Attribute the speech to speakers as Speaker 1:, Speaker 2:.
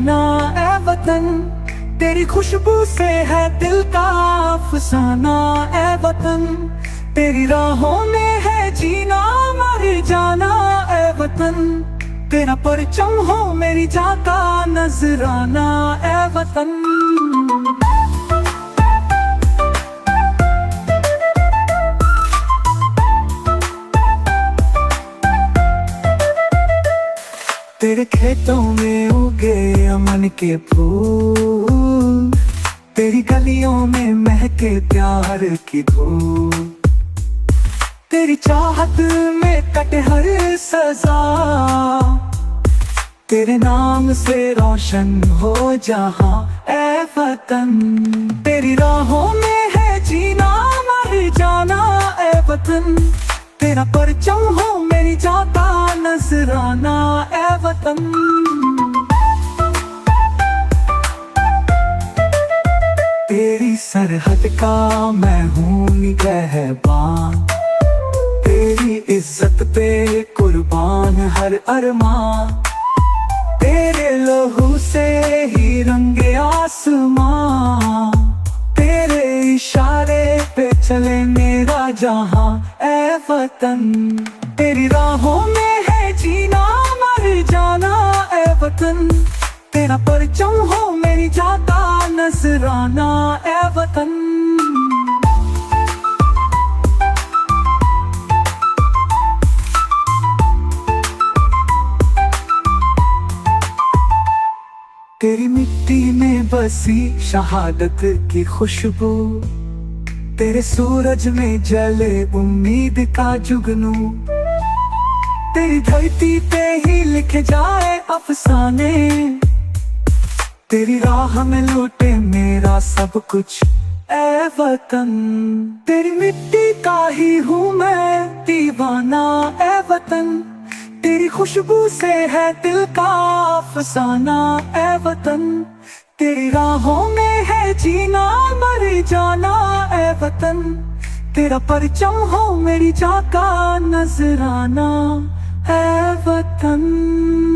Speaker 1: दीवाना ए वतन, तेरी खुशबू से है दिल का अफसाना ए वतन, तेरी राहों में है जीना मर जाना ए वतन, तेरा परचम हो मेरी जान का नजराना ए वतन। तेरे खेतों में उगे अमन के फूल, तेरी गलियों में महके प्यार की धूल, तेरी चाहत में कटे हर सजा, तेरे नाम से रोशन हो जहां ए वतन, तेरी राहों में है जीना मर जाना ए वतन, तेरा परचम हो मेरी जाता नजराना ए वतन। तेरी सरहद का मैं हूँ निगहबान, तेरी इज्जत पे कुर्बान हर अरमान, तेरे लहू से ही रंगे आसमां, तेरे इशारे पे चले मेरा जहां ए वतन, तेरी राहों में है जीना मर जाना ए वतन, तेरा परचम हो मेरी जाता नजराना ए वतन। तेरी मिट्टी में बसी शहादत की खुशबू, तेरे सूरज में जले उम्मीद का जुगनू, तेरी धरती पे ही लिखे जाए अफसाने, तेरी राह में लूटे मेरा सब कुछ ए वतन, तेरी मिट्टी का ही हूँ मैं दीवाना ए वतन, तेरी खुशबू से है दिल का अफसाना ए वतन, तेरी राहों में है जीना मर जाना ए वतन, तेरा परचम हो मेरी जान का नजराना ए वतन।